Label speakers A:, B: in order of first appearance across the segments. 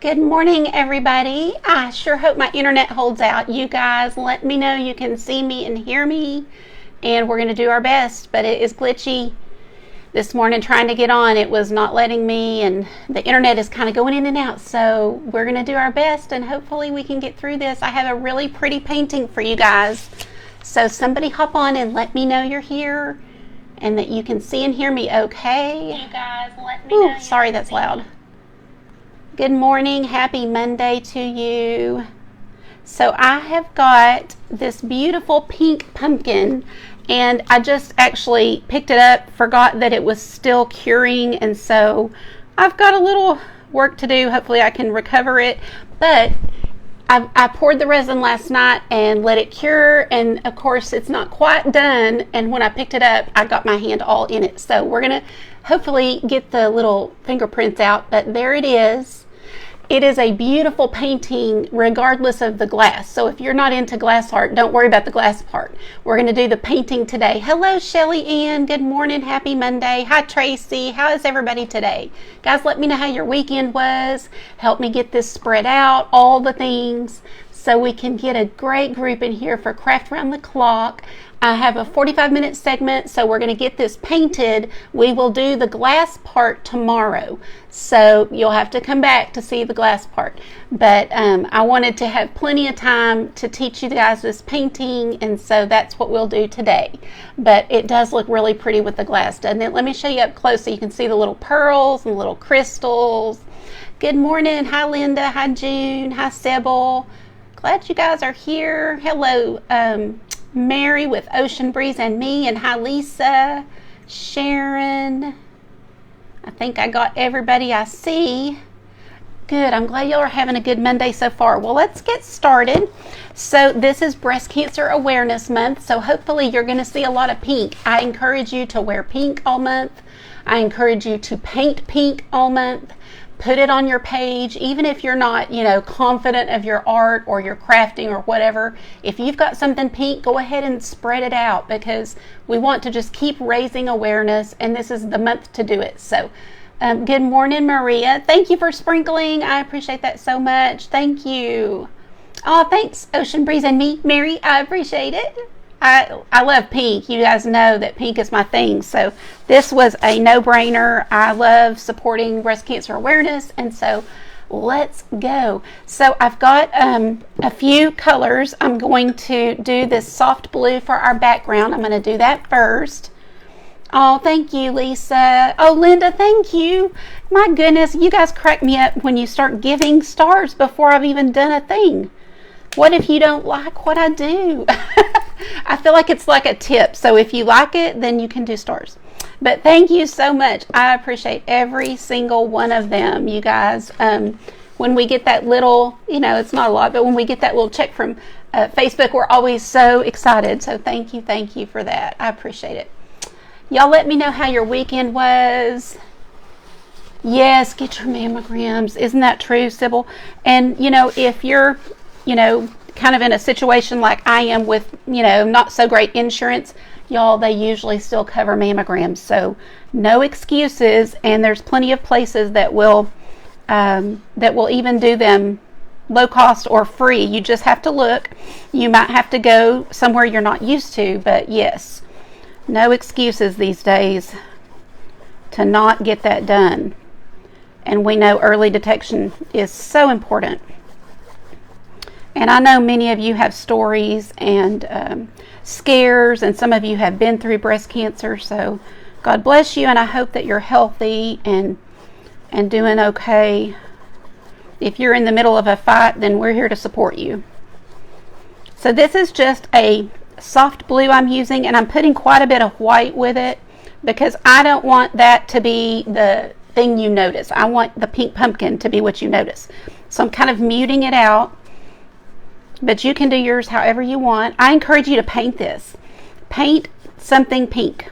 A: Good morning, everybody. I sure hope my internet holds out. You guys let me know you can see me and hear me, and we're going to do our best, but it is glitchy this morning trying to get on. It was not letting me, and the internet is kind of going in and out, so we're going to do our best, and hopefully we can get through this. I have a really pretty painting for you guys, so somebody hop on and let me know you're here and that you can see and hear me okay. You guys let me know. Sorry, that's loud. Good morning, happy Monday to you. So I have got this beautiful pink pumpkin, and I just actually picked it up, forgot that it was still curing, and so I've got a little work to do. Hopefully I can recover it, but I poured the resin last night and let it cure, and of course it's not quite done, and when I picked it up I got my hand all in it. So we're gonna hopefully get the little fingerprints out, but there it is. It is a beautiful painting regardless of the glass. So if you're not into glass art, don't worry about the glass part. We're going to do the painting today. Hello, Shelly Ann. Good morning. Happy Monday. Hi, Tracy. How is everybody today? Guys, let me know how your weekend was. Help me get this spread out, all the things, so we can get a great group in here for Craft Round the Clock. I have a 45-minute segment, so we're going to get this painted. We will do the glass part tomorrow, so you'll have to come back to see the glass part. But I wanted to have plenty of time to teach you guys this painting, and so that's what we'll do today. But it does look really pretty with the glass, doesn't it? Let me show you up close so you can see the little pearls and little crystals. Good morning. Hi, Linda. Hi, June. Hi, Sybil. Glad you guys are here. Hello, Mary with Ocean Breeze and me, and hi Lisa, Sharon. I think I got everybody I see. Good, I'm glad y'all are having a good Monday so far. Well, let's get started. So this is Breast Cancer Awareness Month, so hopefully you're going to see a lot of pink. I encourage you to wear pink all month. I encourage you to paint pink all month. Put it on your page, even if you're not, confident of your art or your crafting or whatever. If you've got something pink, go ahead and spread it out, because we want to just keep raising awareness, and this is the month to do it. So, good morning, Maria. Thank you for sprinkling. I appreciate that so much. Thank you. Oh, thanks, Ocean Breeze and me, Mary. I appreciate it. I love pink. You guys know that pink is my thing. So this was a no-brainer. I love supporting breast cancer awareness, and so let's go. So I've got a few colors. I'm going to do this soft blue for our background. I'm going to do that first. Oh, thank you, Lisa. Oh, Linda, thank you. My goodness, you guys crack me up when you start giving stars before I've even done a thing. What if you don't like what I do? I feel like it's like a tip. So if you like it, then you can do stars. But thank you so much. I appreciate every single one of them, you guys. When we get that little, it's not a lot, but when we get that little check from Facebook, we're always so excited. So thank you for that. I appreciate it. Y'all let me know how your weekend was. Yes, get your mammograms. Isn't that true, Sybil? And, if you're kind of in a situation like I am with, not so great insurance, y'all, they usually still cover mammograms. So no excuses, and there's plenty of places that will even do them low cost or free. You just have to look. You might have to go somewhere you're not used to, but yes, no excuses these days to not get that done. And we know early detection is so important. And I know many of you have stories and scares, and some of you have been through breast cancer, so God bless you, and I hope that you're healthy and doing okay. If you're in the middle of a fight, then we're here to support you. So this is just a soft blue I'm using, and I'm putting quite a bit of white with it, because I don't want that to be the thing you notice. I want the pink pumpkin to be what you notice. So I'm kind of muting it out. But you can do yours however you want. I encourage you to paint this. Paint something pink.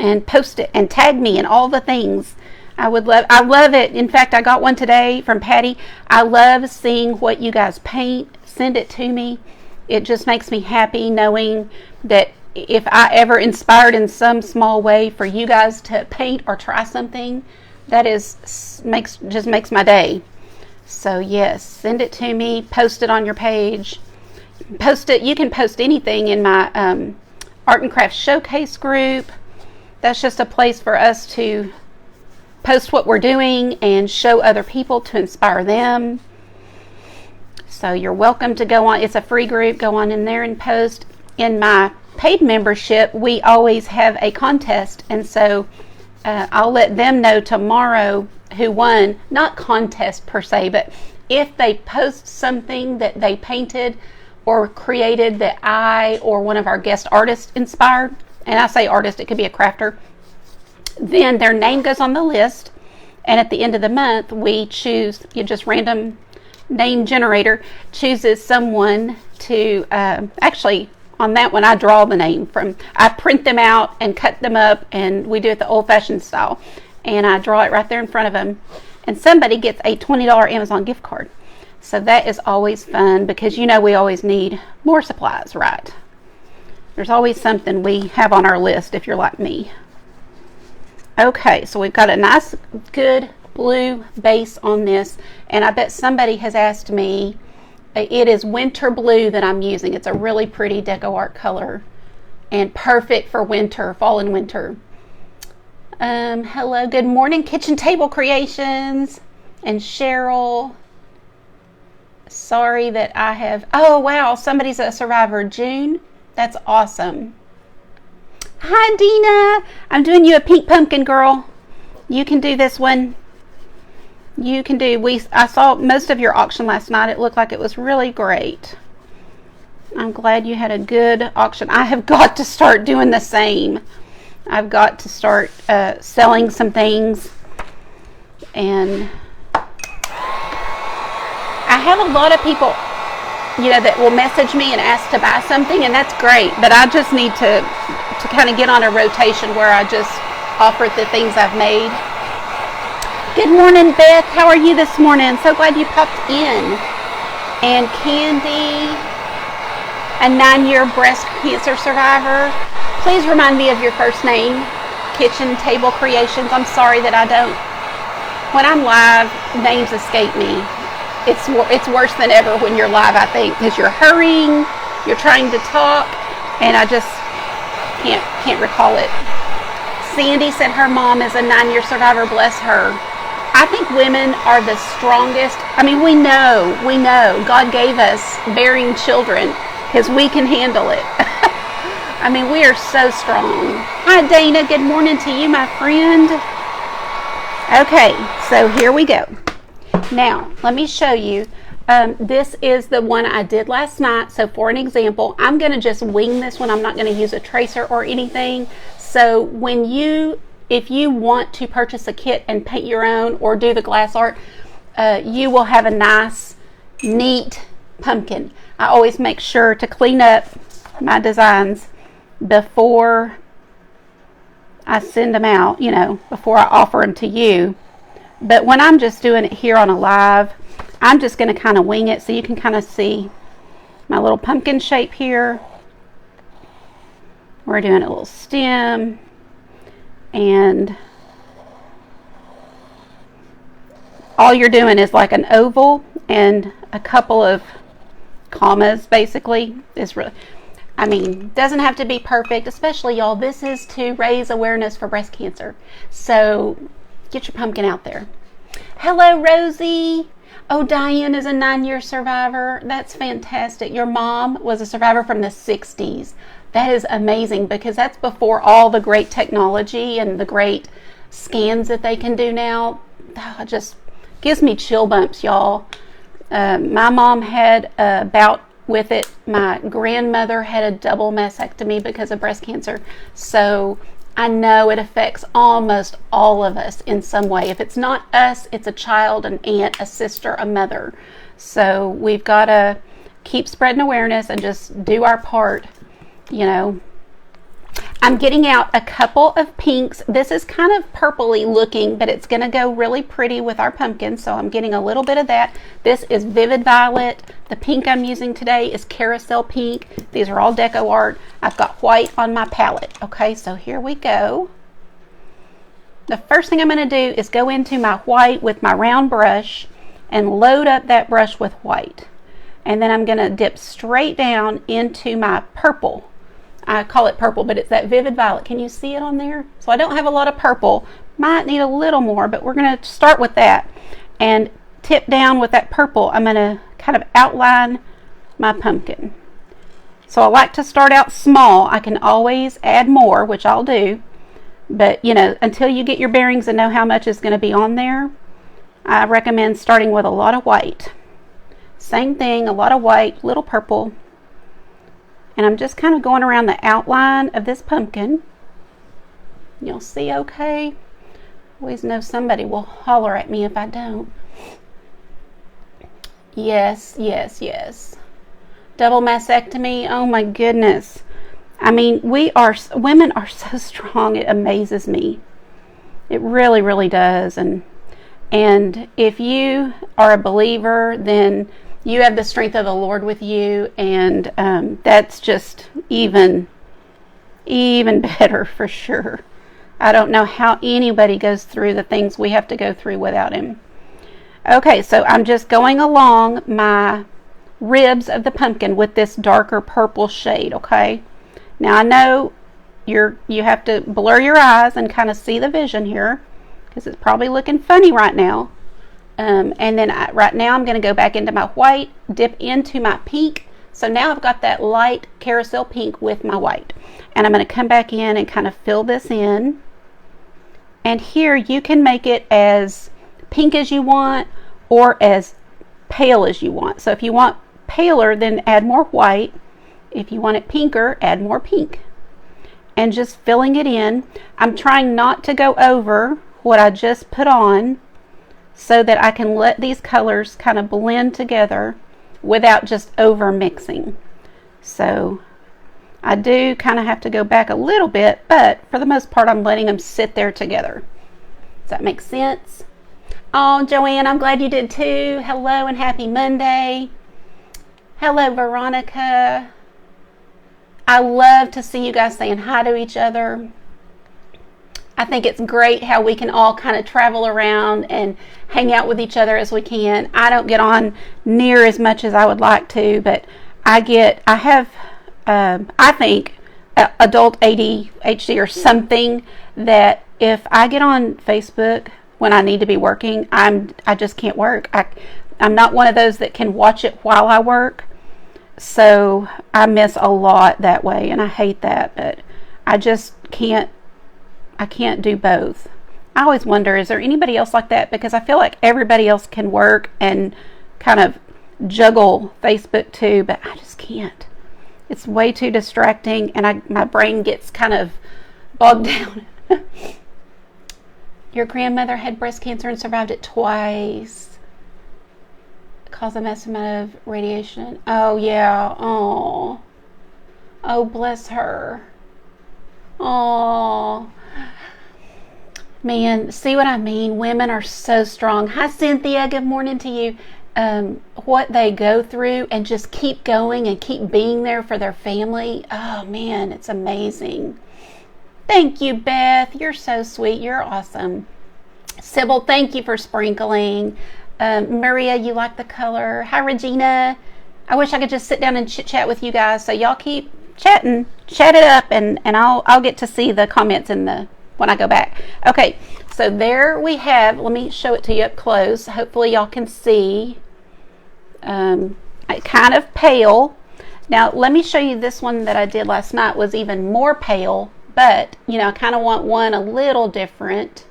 A: And post it and tag me and all the things. I love it. In fact, I got one today from Patty. I love seeing what you guys paint. Send it to me. It just makes me happy knowing that if I ever inspired in some small way for you guys to paint or try something, that makes my day. So yes, send it to me, post it on your page, post it. You can post anything in my art and craft showcase group. That's just a place for us to post what we're doing and show other people to inspire them. So you're welcome to go on. It's a free group. Go on in there and post. In my paid membership, we always have a contest, and so I'll let them know tomorrow who won. Not contest per se, but if they post something that they painted or created that I or one of our guest artists inspired, and I say artist, it could be a crafter, then their name goes on the list, and at the end of the month we choose, just random name generator chooses someone to actually on that one I draw the name from. I print them out and cut them up, and we do it the old-fashioned style, and I draw it right there in front of them, and somebody gets a $20 Amazon gift card. So that is always fun, because we always need more supplies, right? There's always something we have on our list if you're like me. Okay, so we've got a nice good blue base on this, and I bet somebody has asked me. It is winter blue that I'm using. It's a really pretty deco art color and perfect for winter, fall and winter. Hello, good morning, Kitchen Table Creations and Cheryl. Sorry that I have, oh wow, somebody's a survivor. June, that's awesome. Hi Dina, I'm doing you a pink pumpkin, girl. You can do this one. You can do, I saw most of your auction last night. It looked like it was really great. I'm glad you had a good auction. I have got to start doing the same. I've got to start selling some things. And I have a lot of people, that will message me and ask to buy something, and that's great. But I just need to kind of get on a rotation where I just offer the things I've made. Good morning, Beth. How are you this morning? So glad you popped in. And Candy, a 9-year breast cancer survivor. Please remind me of your first name. Kitchen Table Creations. I'm sorry that I don't. When I'm live, names escape me. It's worse than ever when you're live, I think, because you're hurrying, you're trying to talk, and I just can't recall it. Sandy said her mom is a 9-year survivor. Bless her. I think women are the strongest. I mean, we know God gave us bearing children because we can handle it. I mean, we are so strong. Hi, Dana. Good morning to you, my friend. Okay, so here we go. Now, let me show you. This is the one I did last night. So for an example, I'm going to just wing this one. I'm not going to use a tracer or anything. So if you want to purchase a kit and paint your own or do the glass art, you will have a nice, neat pumpkin. I always make sure to clean up my designs before I send them out, before I offer them to you. But when I'm just doing it here on a live, I'm just going to kind of wing it so you can kind of see my little pumpkin shape here. We're doing a little stem. And all you're doing is like an oval and a couple of commas, basically. Doesn't have to be perfect, especially y'all. This is to raise awareness for breast cancer. So get your pumpkin out there. Hello, Rosie. Oh, Diane is a 9-year survivor. That's fantastic. Your mom was a survivor from the 60s. That is amazing, because that's before all the great technology and the great scans that they can do now. Oh, it just gives me chill bumps, y'all. My mom had a bout with it. My grandmother had a double mastectomy because of breast cancer. So I know it affects almost all of us in some way. If it's not us, it's a child, an aunt, a sister, a mother. So we've got to keep spreading awareness and just do our part. I'm getting out a couple of pinks. This is kind of purpley looking, but it's going to go really pretty with our pumpkin, so I'm getting a little bit of that. This is Vivid Violet. The pink I'm using today is Carousel Pink. These are all deco art. I've got white on my palette. Okay, so here we go. The first thing I'm going to do is go into my white with my round brush, and load up that brush with white. And then I'm going to dip straight down into my purple. I call it purple, but it's that vivid violet. Can you see it on there? So I don't have a lot of purple. Might need a little more, but we're going to start with that. And tip down with that purple. I'm going to kind of outline my pumpkin. So I like to start out small. I can always add more, which I'll do. But, you know, until you get your bearings and know how much is going to be on there, I recommend starting with a lot of white. Same thing, a lot of white, little purple. And I'm just kind of going around the outline of this pumpkin. You'll see okay. Always know somebody will holler at me if I don't. Yes, yes, yes. Double mastectomy, oh my goodness. I mean, women are so strong, it amazes me. It really, really does. And if you are a believer, then you have the strength of the Lord with you, and that's just even better for sure. I don't know how anybody goes through the things we have to go through without Him. Okay, so I'm just going along my ribs of the pumpkin with this darker purple shade, okay? Now I know you have to blur your eyes and kind of see the vision here, because it's probably looking funny right now. And then right now I'm going to go back into my white, dip into my pink. So now I've got that light carousel pink with my white. And I'm going to come back in and kind of fill this in. And here you can make it as pink as you want or as pale as you want. So if you want paler, then add more white. If you want it pinker, add more pink. And just filling it in. I'm trying not to go over what I just put on, so that I can let these colors kind of blend together without just over mixing. So I do kind of have to go back a little bit, but for the most part I'm letting them sit there together. Does that make sense? Oh, Joanne, I'm glad you did too. Hello and happy Monday. Hello, Veronica. I love to see you guys saying hi to each other. I think it's great how we can all kind of travel around and hang out with each other as we can. I don't get on near as much as I would like to, but I think adult ADHD or something, that if I get on Facebook when I need to be working, I just can't work. I'm not one of those that can watch it while I work, so I miss a lot that way, and I hate that, but I just can't. I can't do both. I always wonder, is there anybody else like that? Because I feel like everybody else can work and kind of juggle Facebook too, but I just can't. It's way too distracting, and my brain gets kind of bogged down. Your grandmother had breast cancer and survived it twice. Caused a massive amount of radiation. Oh, yeah. Oh, bless her. Oh, man, see what I mean? Women are so strong. Hi, Cynthia. Good morning to you. What they go through and just keep going and keep being there for their family. Oh, man, it's amazing. Thank you, Beth. You're so sweet. You're awesome. Sybil, thank you for sprinkling. Maria, you like the color. Hi, Regina. I wish I could just sit down and chit-chat with you guys. So y'all keep chat it up, and I'll get to see the comments when I go back. Okay, so there we have, let me show it to you up close. Hopefully y'all can see. It kind of pale. Now let me show you this one that I did last night was even more pale, but you know, I kind of want one a little different.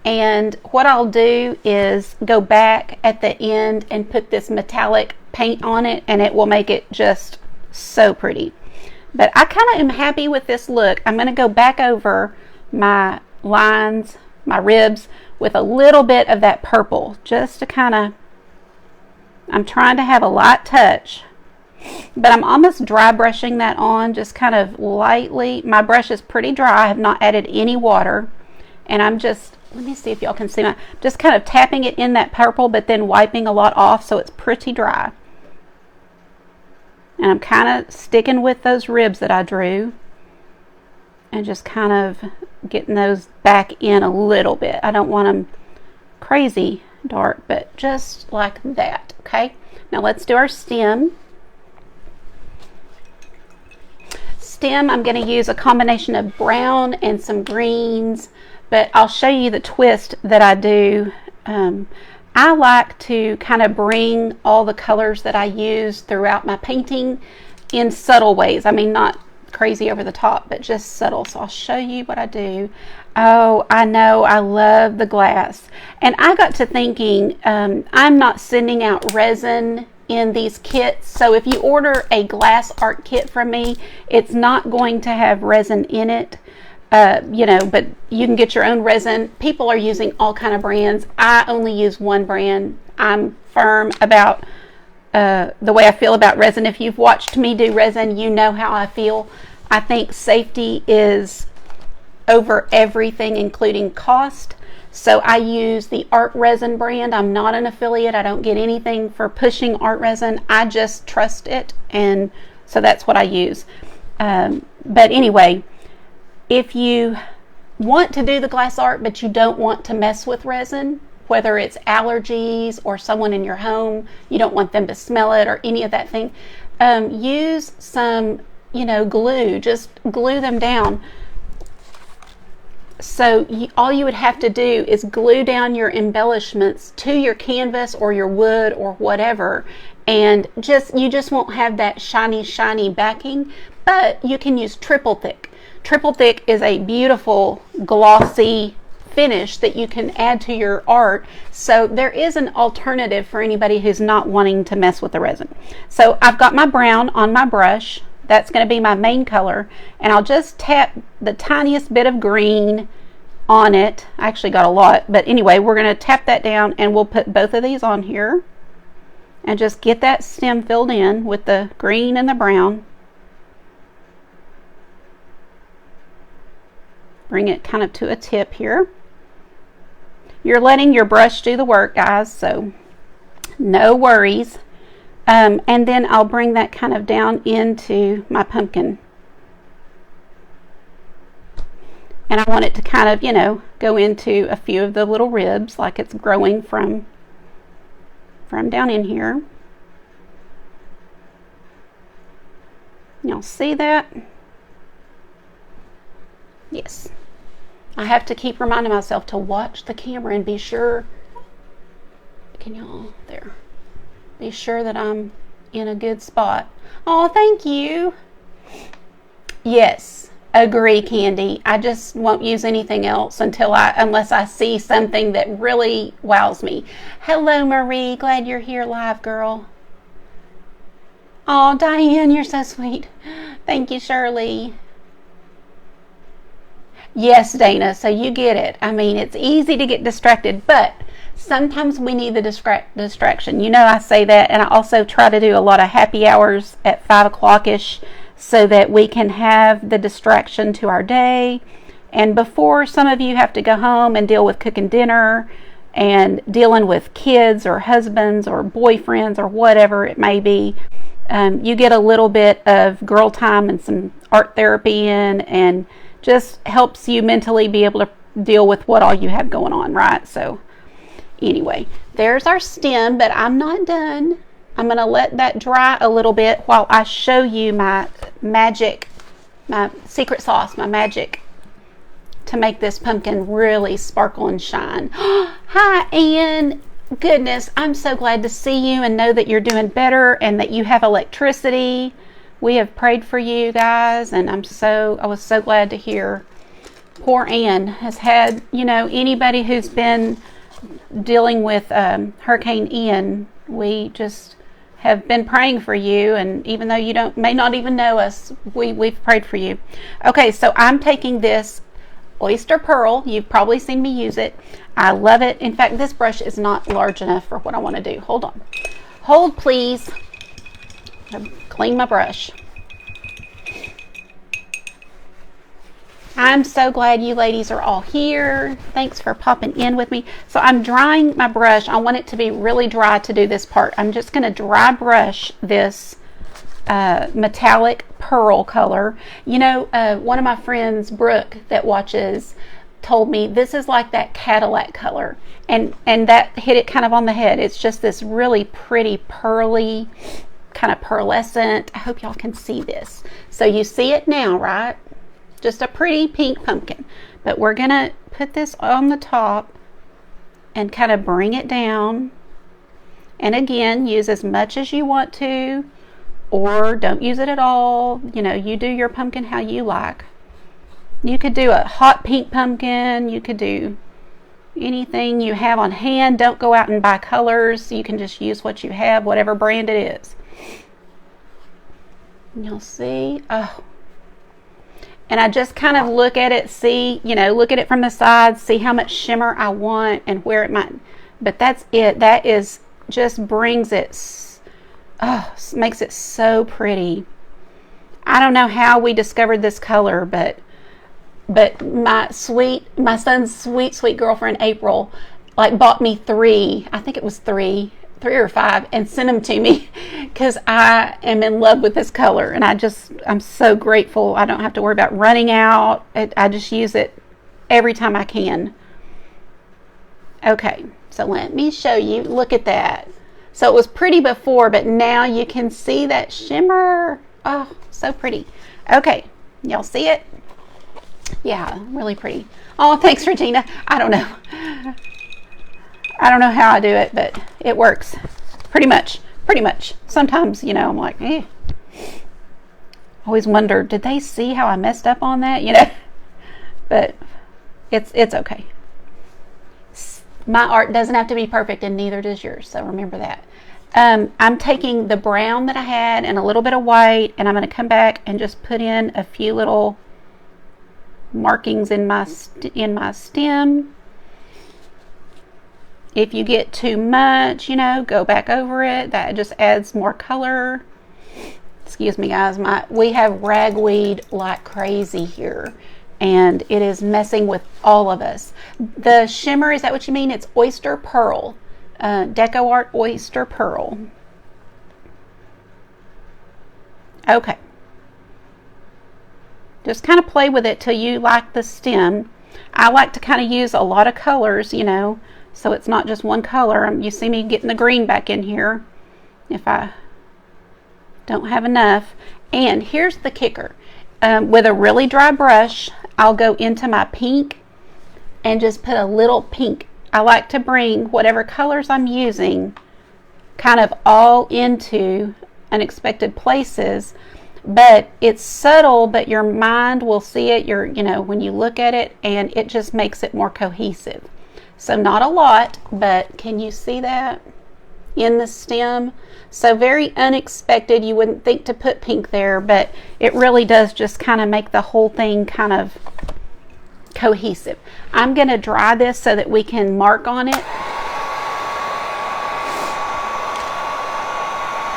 A: And what I'll do is go back at the end and put this metallic paint on it, and it will make it just so pretty. But I kind of am happy with this look. I'm going to go back over my lines, my ribs, with a little bit of that purple, just to kind of, I'm trying to have a light touch, but I'm almost dry brushing that on, just kind of lightly. My brush is pretty dry. I have not added any water, and I'm just, let me see if y'all can see my, just kind of tapping it in that purple, but then wiping a lot off so it's pretty dry. And I'm kind of sticking with those ribs that I drew and just kind of getting those back in a little bit. I don't want them crazy dark, but just like that. Okay, now let's do our stem. I'm going to use a combination of brown and some greens, but I'll show you the twist that I do. I like to kind of bring all the colors that I use throughout my painting in subtle ways. I mean, not crazy over the top, but just subtle. So I'll show you what I do. Oh, I know, I love the glass. And I got to thinking, I'm not sending out resin in these kits, so if you order a glass art kit from me, it's not going to have resin in it, you know, but you can get your own resin. People are using all kind of brands. I only use one brand. I'm firm about the way I feel about resin. If you've watched me do resin, you know how I feel. I think safety is over everything, including cost. So I use the Art Resin brand. I'm not an affiliate. I don't get anything for pushing Art Resin. I just trust it, and so that's what I use. But anyway, if you want to do the glass art but you don't want to mess with resin, whether it's allergies or someone in your home, you don't want them to smell it or any of that thing, use some, you know, glue. Just glue them down. So all you would have to do is glue down your embellishments to your canvas or your wood or whatever, and you just won't have that shiny backing. But you can use triple thick. Triple thick is a beautiful glossy finish that you can add to your art. So there is an alternative for anybody who's not wanting to mess with the resin. So I've got my brown on my brush. That's going to be my main color, and I'll just tap the tiniest bit of green on it. I actually got a lot, but anyway, we're going to tap that down, and we'll put both of these on here and just get that stem filled in with the green and the brown. Bring it kind of to a tip here. You're letting your brush do the work, guys, so no worries. And then I'll bring that kind of down into my pumpkin. And I want it to kind of, you know, go into a few of the little ribs, like it's growing from down in here. Y'all see that? Yes. I have to keep reminding myself to watch the camera and be sure. Can y'all, there. Be sure that I'm in a good spot. Oh, thank you. Yes, agree, Candy. I just won't use anything else unless I see something that really wows me. Hello, Marie. Glad you're here live, girl. Oh, Diane, you're so sweet. Thank you, Shirley. Yes, Dana, so you get it. I mean, it's easy to get distracted, but sometimes we need the distraction. You know, I say that, and I also try to do a lot of happy hours at 5 o'clock-ish so that we can have the distraction to our day. And before some of you have to go home and deal with cooking dinner and dealing with kids or husbands or boyfriends or whatever it may be, you get a little bit of girl time and some art therapy in, and just helps you mentally be able to deal with what all you have going on, right? So anyway, there's our stem, but I'm not done. I'm going to let that dry a little bit while I show you my magic, my secret sauce, my magic to make this pumpkin really sparkle and shine. Hi, Ann. Goodness, I'm so glad to see you and know that you're doing better and that you have electricity. We have prayed for you guys, and I was so glad to hear. Poor Ann has had, you know, anybody who's been dealing with Hurricane Ian, we just have been praying for you, and even though you may not even know us, we've prayed for you. Okay, so I'm taking this oyster pearl. You've probably seen me use it. I love it. In fact, this brush is not large enough for what I want to do. Hold on. Hold, please. Clean my brush. I'm so glad you ladies are all here. Thanks for popping in with me. So I'm drying my brush. I want it to be really dry to do this part. I'm just going to dry brush this metallic pearl color. You know, one of my friends, Brooke, that watches, told me this is like that Cadillac color, and that hit it kind of on the head. It's just this really pretty pearly, kind of pearlescent. I hope y'all can see this. So you see it now, right? Just a pretty pink pumpkin. But we're gonna put this on the top and kind of bring it down. And again, use as much as you want to, or don't use it at all. You know, you do your pumpkin how you like. You could do a hot pink pumpkin. You could do anything you have on hand. Don't go out and buy colors. You can just use what you have, whatever brand it is. And you'll see. Oh. And I just kind of look at it, see, you know, look at it from the side, see how much shimmer I want and where it might. But that's it. That is just brings it, makes it so pretty. I don't know how we discovered this color, but my son's sweet girlfriend April like bought me three or five and sent them to me because I am in love with this color, and I'm so grateful I don't have to worry about running out. I just use it every time I can. Okay, so let me show you. Look at that. So it was pretty before, but now you can see that shimmer. Oh, so pretty. Okay, y'all see it? Yeah, really pretty. Oh, thanks, Regina. I don't know how I do it, but it works pretty much. Sometimes, you know, I'm like, always wonder, did they see how I messed up on that? You know, but it's okay. My art doesn't have to be perfect, and neither does yours, so remember that. I'm taking the brown that I had and a little bit of white, and I'm going to come back and just put in a few little markings in my stem. If you get too much, you know, go back over it. That just adds more color. Excuse me, guys. We have ragweed like crazy here, and it is messing with all of us. The shimmer, is that what you mean? It's oyster pearl, Deco Art oyster pearl. Okay. Just kind of play with it till you like the stem. I like to kind of use a lot of colors, you know, so it's not just one color. You see me getting the green back in here if I don't have enough. And here's the kicker. With a really dry brush, I'll go into my pink and just put a little pink. I like to bring whatever colors I'm using kind of all into unexpected places. But it's subtle, but your mind will see it, you know, when you look at it, and it just makes it more cohesive. So not a lot, but can you see that in the stem? So very unexpected. You wouldn't think to put pink there, but it really does just kind of make the whole thing kind of cohesive. I'm going to dry this so that we can mark on it.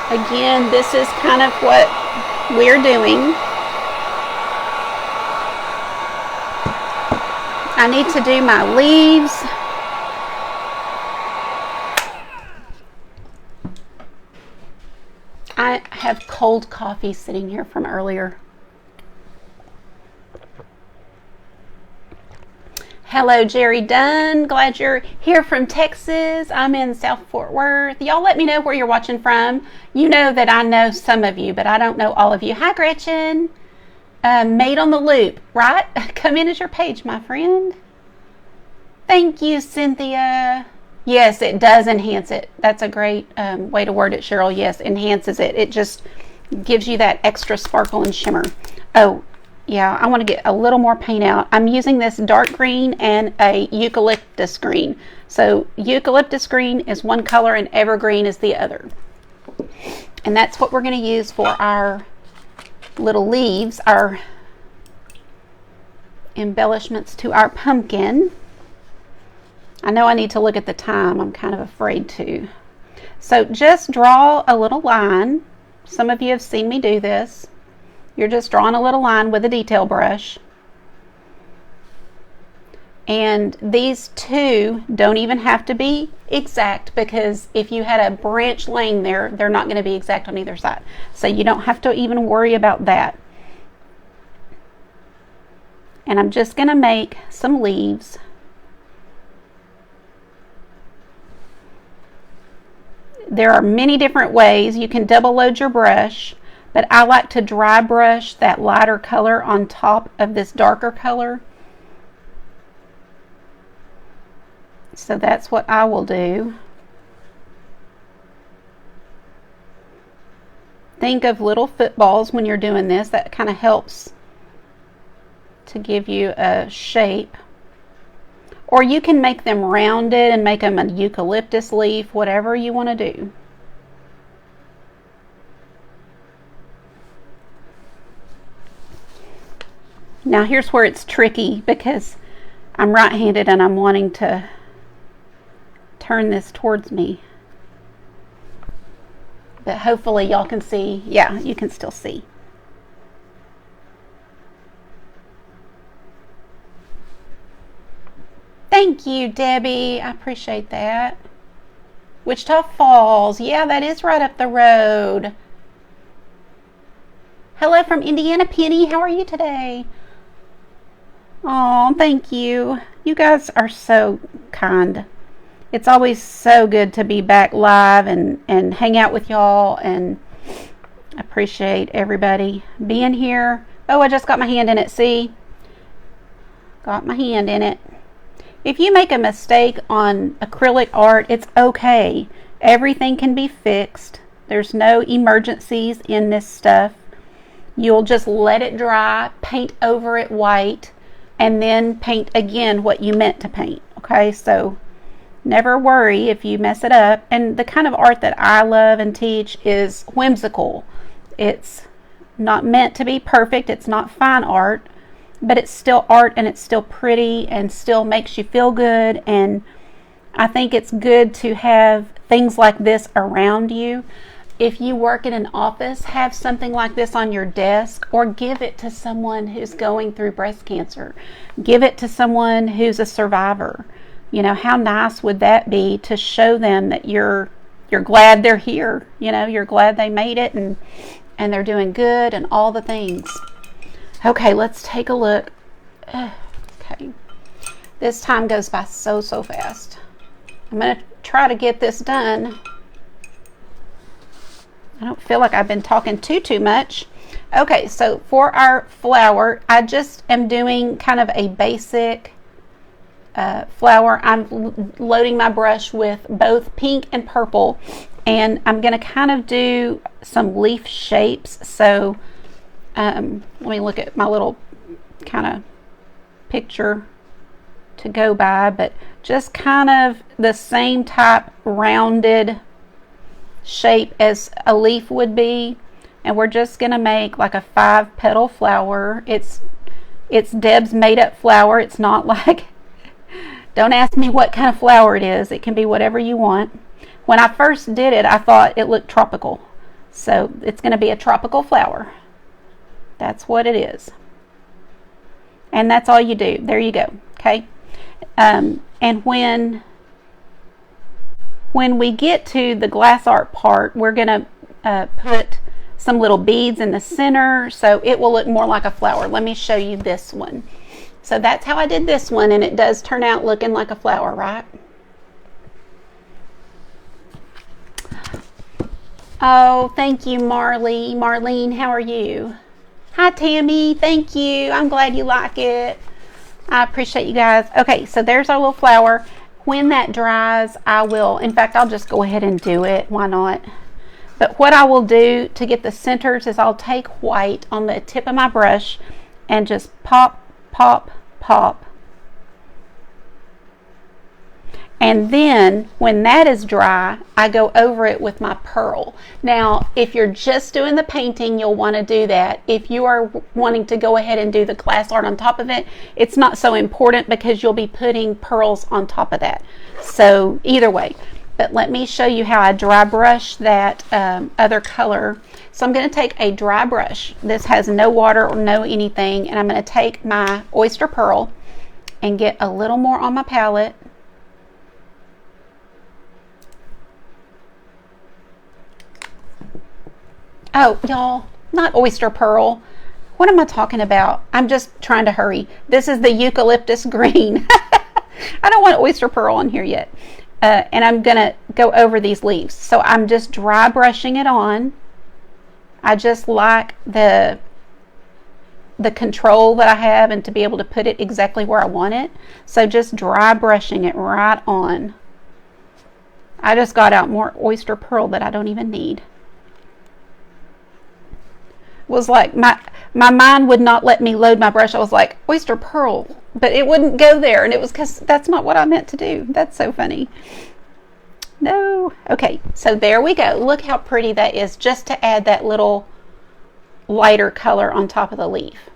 A: Again, this is kind of what we're doing. I need to do my leaves. I have cold coffee sitting here from earlier. Hello, Jerry Dunn. Glad you're here from Texas. I'm in South Fort Worth. Y'all let me know where you're watching from. You know that I know some of you, but I don't know all of you. Hi, Gretchen. Made on the Loop, right? Come in as your page, my friend. Thank you, Cynthia. Yes, it does enhance it. That's a great way to word it, Cheryl. Yes, enhances it. It just gives you that extra sparkle and shimmer. Oh, yeah, I want to get a little more paint out. I'm using this dark green and a eucalyptus green. So eucalyptus green is one color and evergreen is the other. And that's what we're going to use for our little leaves, our embellishments to our pumpkin. I know I need to look at the time. I'm kind of afraid to. So just draw a little line. Some of you have seen me do this. You're just drawing a little line with a detail brush. And these two don't even have to be exact, because if you had a branch laying there, they're not going to be exact on either side. So you don't have to even worry about that. And I'm just going to make some leaves. There are many different ways. You can double load your brush, but I like to dry brush that lighter color on top of this darker color. So that's what I will do. Think of little footballs when you're doing this. That kind of helps to give you a shape. Or you can make them rounded and make them a eucalyptus leaf, whatever you want to do. Now here's where it's tricky because I'm right-handed and I'm wanting to turn this towards me. But hopefully y'all can see. Yeah, you can still see. Thank you, Debbie. I appreciate that. Wichita Falls. Yeah, that is right up the road. Hello from Indiana, Penny. How are you today? Oh, thank you. You guys are so kind. It's always so good to be back live and hang out with y'all, and I appreciate everybody being here. Oh, I just got my hand in it. See? Got my hand in it. If you make a mistake on acrylic art, it's okay. Everything can be fixed. There's no emergencies in this stuff. You'll just let it dry, paint over it white, and then paint again what you meant to paint. Okay, so never worry if you mess it up. And the kind of art that I love and teach is whimsical. It's not meant to be perfect. It's not fine art, but it's still art, and it's still pretty and still makes you feel good. And I think it's good to have things like this around you. If you work in an office, have something like this on your desk, or give it to someone who's going through breast cancer. Give it to someone who's a survivor. You know, how nice would that be to show them that you're glad they're here. You know, you're glad they made it and they're doing good and all the things. Okay, let's take a look. Okay, this time goes by so fast. I'm going to try to get this done. I don't feel like I've been talking too much. Okay, so for our flower, I just am doing kind of a basic flower. I'm loading my brush with both pink and purple, and I'm going to kind of do some leaf shapes. So let me look at my little kind of picture to go by, but just kind of the same type rounded shape as a leaf would be. And we're just going to make like a 5-petal flower. It's Deb's made up flower. It's not like, don't ask me what kind of flower it is. It can be whatever you want. When I first did it, I thought it looked tropical. So it's going to be a tropical flower. That's what it is. And that's all you do. There you go. Okay. And when we get to the glass art part, we're going to put some little beads in the center, so it will look more like a flower. Let me show you this one. So that's how I did this one, and it does turn out looking like a flower, right? Oh, thank you, Marley. Marlene, how are you? Hi, Tammy. Thank you. I'm glad you like it. I appreciate you guys. Okay, so there's our little flower. When that dries, I will, in fact, I'll just go ahead and do it. Why not? But what I will do to get the centers is I'll take white on the tip of my brush and just pop, pop, pop. And then when that is dry, I go over it with my pearl. Now, if you're just doing the painting, you'll want to do that. If you are wanting to go ahead and do the glass art on top of it, it's not so important because you'll be putting pearls on top of that. So either way. But let me show you how I dry brush that other color. So I'm going to take a dry brush. This has no water or no anything. And I'm going to take my oyster pearl and get a little more on my palette. Oh, y'all, not oyster pearl. What am I talking about? I'm just trying to hurry. This is the eucalyptus green. I don't want oyster pearl on here yet. And I'm going to go over these leaves. So I'm just dry brushing it on. I just like the control that I have and to be able to put it exactly where I want it. So just dry brushing it right on. I just got out more oyster pearl that I don't even need. It was like my mind would not let me load my brush. I was like, oyster pearl, but it wouldn't go there, and it was because that's not what I meant to do. That's so funny. No. Okay, so there we go. Look how pretty that is, just to add that little lighter color on top of the leaf.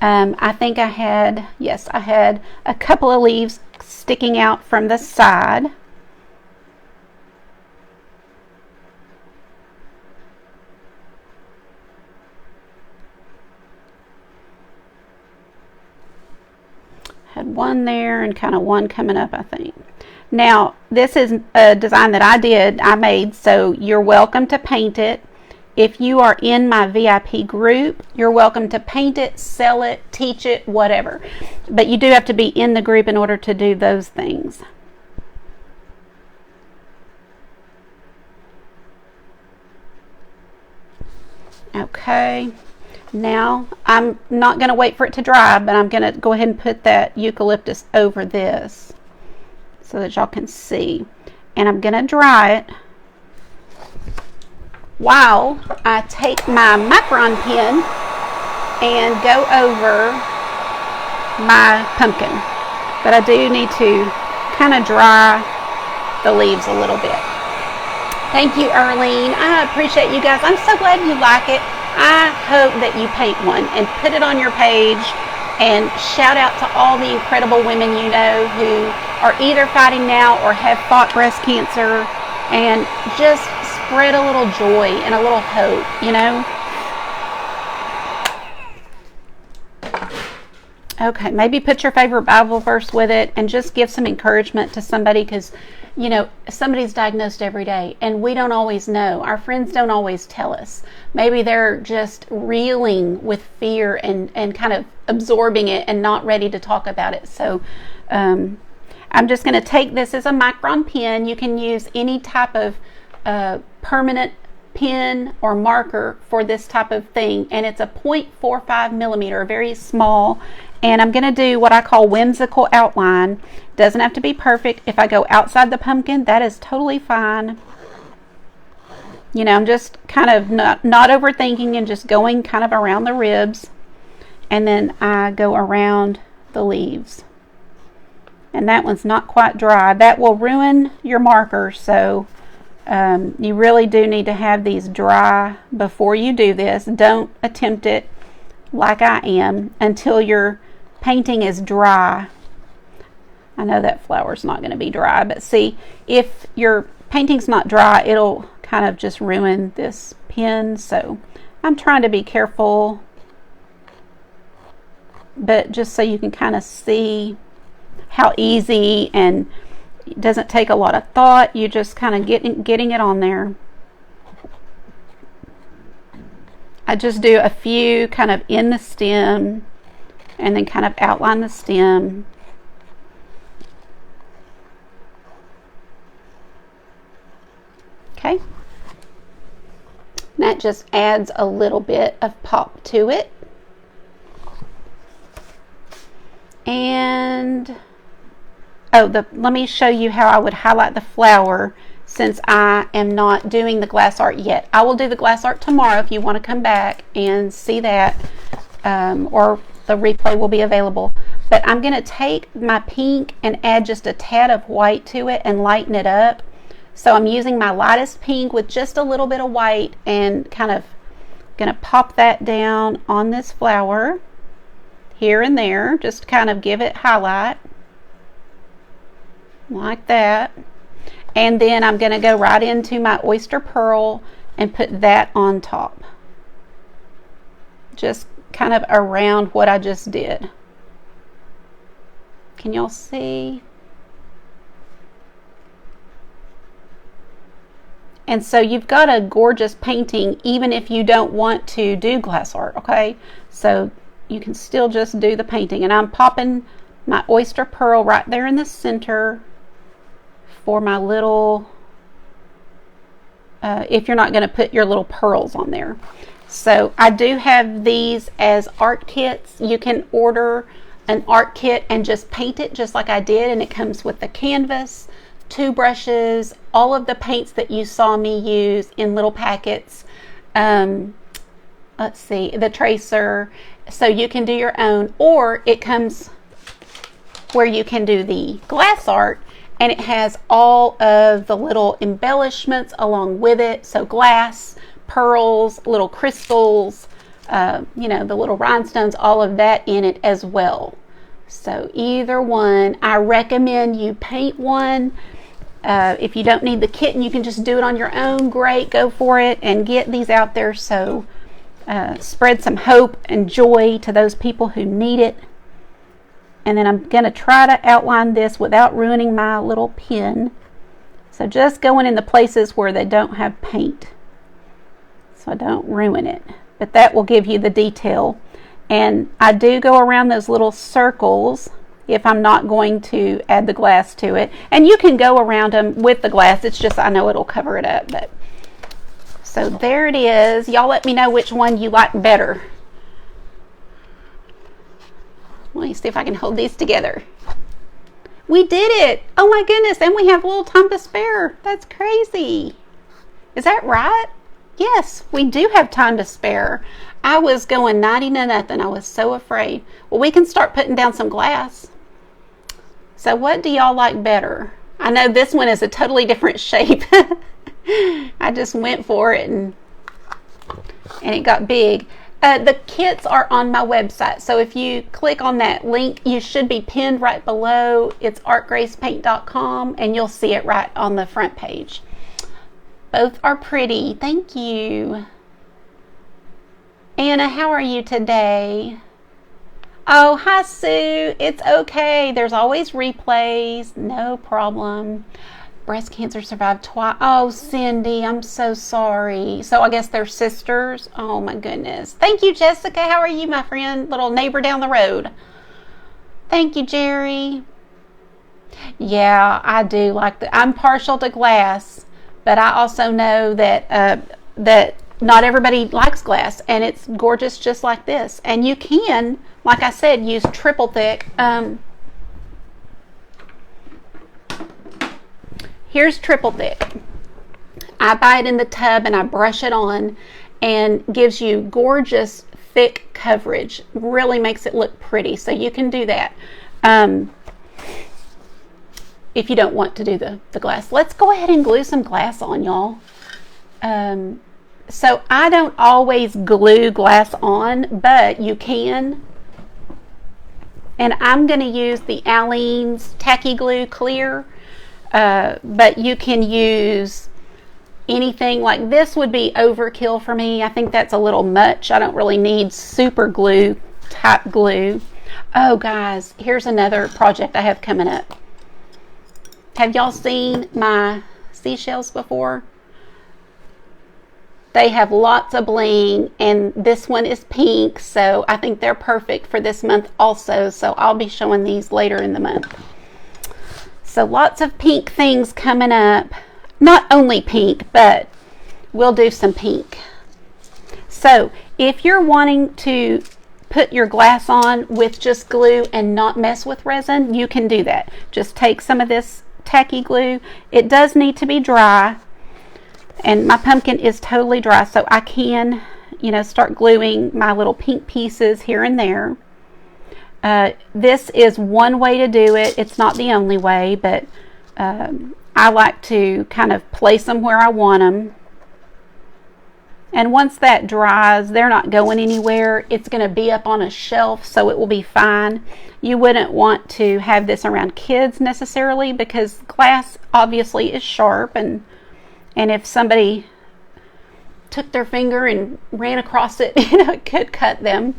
A: I think I had a couple of leaves sticking out from the side. Had one there and kind of one coming up, I think. Now, this is a design that I made, so you're welcome to paint it. If you are in my VIP group, you're welcome to paint it, sell it, teach it, whatever. But you do have to be in the group in order to do those things. Okay. Now, I'm not going to wait for it to dry, but I'm going to go ahead and put that eucalyptus over this so that y'all can see. And I'm going to dry it while I take my micron pen and go over my pumpkin. But I do need to kind of dry the leaves a little bit. Thank you, Earlene. I appreciate you guys. I'm so glad you like it. I hope that you paint one and put it on your page, and shout out to all the incredible women you know who are either fighting now or have fought breast cancer, and just spread a little joy and a little hope, you know. Okay, maybe put your favorite Bible verse with it and just give some encouragement to somebody, because you know, somebody's diagnosed every day and we don't always know. Our friends don't always tell us. Maybe they're just reeling with fear and kind of absorbing it and not ready to talk about it. So I'm just going to take this as a micron pen. You can use any type of permanent pen or marker for this type of thing, and it's a 0.45 millimeter, very small. And I'm going to do what I call whimsical outline. Doesn't have to be perfect. If I go outside the pumpkin, that is totally fine. You know, I'm just kind of not overthinking and just going kind of around the ribs. And then I go around the leaves. And that one's not quite dry. That will ruin your marker, so you really do need to have these dry before you do this. Don't attempt it like I am until your painting is dry. I know that flower's not going to be dry, but see, if your painting's not dry, it'll kind of just ruin this pen. So I'm trying to be careful, but just so you can kind of see how easy, and it doesn't take a lot of thought. You just kind of getting it on there. I just do a few kind of in the stem and then kind of outline the stem. Okay. That just adds a little bit of pop to it. And let me show you how I would highlight the flower, since I am not doing the glass art yet. I will do the glass art tomorrow if you want to come back and see that, or the replay will be available. But I'm going to take my pink and add just a tad of white to it and lighten it up. So I'm using my lightest pink with just a little bit of white and kind of going to pop that down on this flower here and there, just kind of give it highlight like that. And then I'm going to go right into my oyster pearl and put that on top, just kind of around what I just did. Can y'all see? And so you've got a gorgeous painting even if you don't want to do glass art, okay? So you can still just do the painting. And I'm popping my oyster pearl right there in the center for my little, if you're not going to put your little pearls on there. So I do have these as art kits. You can order an art kit and just paint it just like I did, and it comes with the canvas, 2 brushes, all of the paints that you saw me use in little packets. Let's see, the tracer, so you can do your own, or it comes where you can do the glass art, and it has all of the little embellishments along with it. So glass, pearls, little crystals, you know, the little rhinestones, all of that in it as well. So either one, I recommend you paint one. If you don't need the kit and you can just do it on your own, great, go for it and get these out there. So spread some hope and joy to those people who need it. And then I'm going to try to outline this without ruining my little pen. So just going in the places where they don't have paint, so I don't ruin it. But that will give you the detail. And I do go around those little circles if I'm not going to add the glass to it. And you can go around them with the glass. It's just I know it'll cover it up. But so there it is. Y'all let me know which one you like better. Let me see if I can hold these together. We did it! Oh my goodness, and we have a little time to spare. That's crazy. Is that right? Yes, we do have time to spare. I was going 90 to nothing. I was so afraid. Well, we can start putting down some glass. So what do y'all like better? I know this one is a totally different shape. I just went for it and it got big. The kits are on my website, so if you click on that link, you should be pinned right below. It's artgracepaint.com, and you'll see it right on the front page. Both are pretty. Thank you. Anna, how are you today? Oh, hi, Sue. It's okay. There's always replays. No problem. Breast cancer survived twice. Oh, Cindy, I'm so sorry. So I guess they're sisters. Oh my goodness. Thank you, Jessica. How are you, my friend? Little neighbor down the road. Thank you, Jerry. Yeah, I do like I'm partial to glass, but I also know that that not everybody likes glass, and it's gorgeous just like this. And you can, like I said, use triple thick. Here's triple thick. I buy it in the tub and I brush it on, and gives you gorgeous thick coverage. Really makes it look pretty. So you can do that if you don't want to do the glass. Let's go ahead and glue some glass on, y'all. So I don't always glue glass on, but you can. And I'm going to use the Aleene's Tacky Glue Clear. But you can use anything. Like this would be overkill for me. I think that's a little much. I don't really need super glue type glue. Oh guys, here's another project I have coming up. Have y'all seen my seashells before? They have lots of bling, and this one is pink, so I think they're perfect for this month also. So I'll be showing these later in the month. So lots of pink things coming up. Not only pink, but we'll do some pink. So if you're wanting to put your glass on with just glue and not mess with resin, you can do that. Just take some of this tacky glue. It does need to be dry, and my pumpkin is totally dry, so I can, you know, start gluing my little pink pieces here and there. This is one way to do it. It's not the only way, but I like to kind of place them where I want them. And once that dries, they're not going anywhere. It's going to be up on a shelf, so it will be fine. You wouldn't want to have this around kids necessarily, because glass obviously is sharp, and if somebody took their finger and ran across it, you know, it could cut them.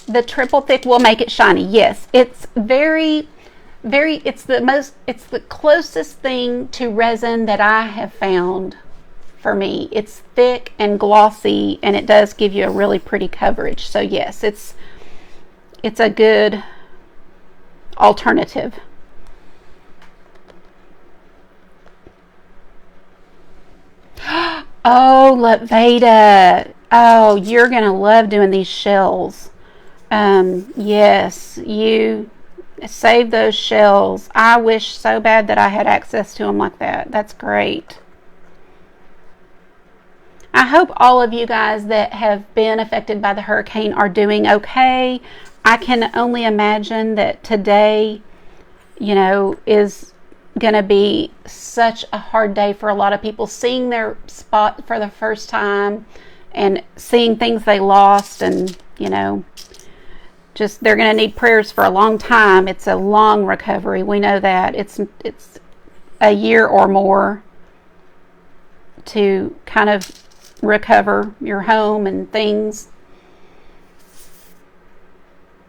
A: The triple thick will make it shiny. Yes, it's very it's the closest thing to resin that I have found for me. It's thick and glossy, and it does give you a really pretty coverage. So yes, it's a good alternative. Oh, look, Veda. Oh, you're going to love doing these shells. Yes, you save those shells. I wish so bad that I had access to them like that. That's great. I hope all of you guys that have been affected by the hurricane are doing okay. I can only imagine that today, is going to be such a hard day for a lot of people, seeing their spot for the first time and seeing things they lost, and just they're going to need prayers for a long time. It's a long recovery. We know that. It's a year or more to kind of recover your home and things.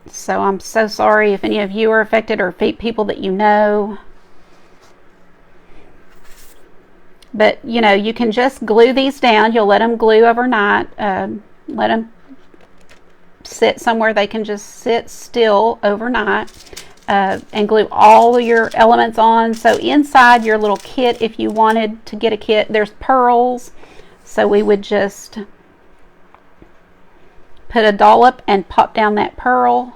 A: So I'm so sorry if any of you are affected or people that you know. But, you can just glue these down. You'll let them glue overnight. Let them sit somewhere they can just sit still overnight. And glue all of your elements on. So inside your little kit, if you wanted to get a kit, there's pearls. So we would just put a dollop and pop down that pearl.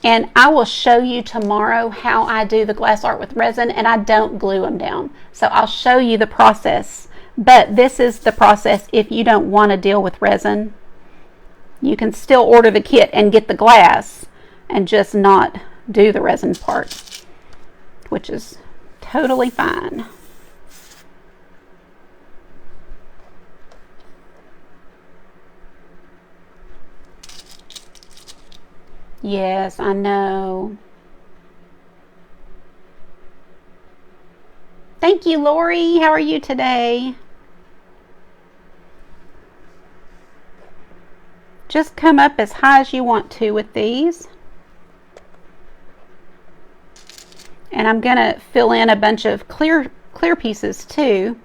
A: And I will show you tomorrow how I do the glass art with resin, and I don't glue them down. So I'll show you the process. But this is the process if you don't want to deal with resin. You can still order the kit and get the glass and just not do the resin part, which is totally fine. Yes, I know. Thank you, Lori. How are you today? Just come up as high as you want to with these. And I'm going to fill in a bunch of clear pieces too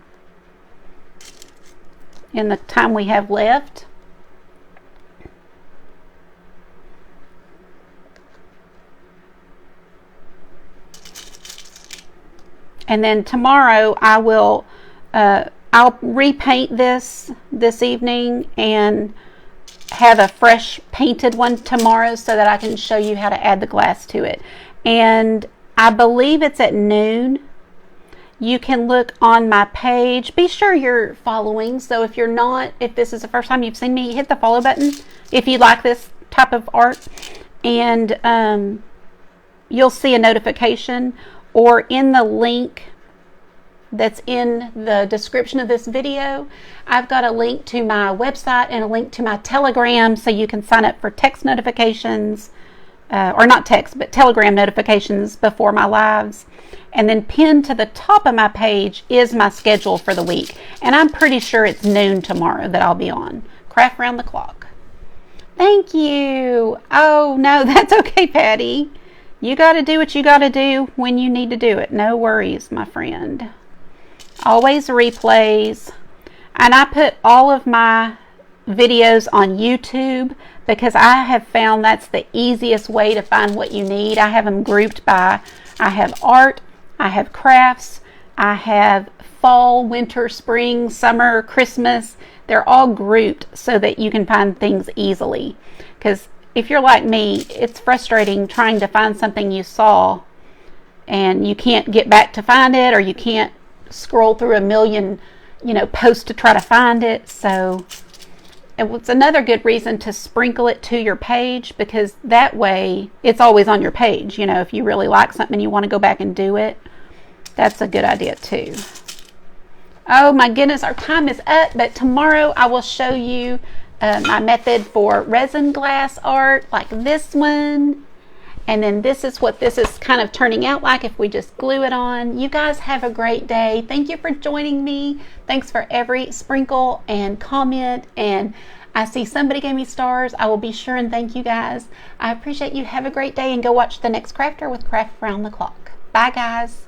A: in the time we have left. And then tomorrow I'll repaint this evening and have a fresh painted one tomorrow so that I can show you how to add the glass to it. And I believe it's at noon. You can look on my page. Be sure you're following. So if you're not, if this is the first time you've seen me, hit the follow button if you like this type of art. And you'll see a notification, or in the link that's in the description of this video, I've got a link to my website and a link to my Telegram, so you can sign up for text notifications, or not text, but Telegram notifications before my lives. And then pinned to the top of my page is my schedule for the week. And I'm pretty sure it's noon tomorrow that I'll be on. Craft Round the Clock. Thank you. Oh, no, that's okay, Patty. You got to do what you got to do when you need to do it. No worries, my friend. Always replays. And I put all of my videos on YouTube because I have found that's the easiest way to find what you need. I have them grouped by, I have art, I have crafts, I have fall, winter, spring, summer, Christmas. They're all grouped so that you can find things easily. Because if you're like me, it's frustrating trying to find something you saw and you can't get back to find it, or you can't scroll through a million, posts to try to find it. So it's another good reason to sprinkle it to your page, because that way it's always on your page. If you really like something and you want to go back and do it, that's a good idea too. Oh my goodness, our time is up, but tomorrow I will show you my method for resin glass art, like this one. And then this is what this is kind of turning out like if we just glue it on. You guys have a great day. Thank you for joining me. Thanks for every sprinkle and comment. And I see somebody gave me stars. I will be sure and thank you guys. I appreciate you. Have a great day and go watch the next crafter with Craft Around the Clock. Bye guys.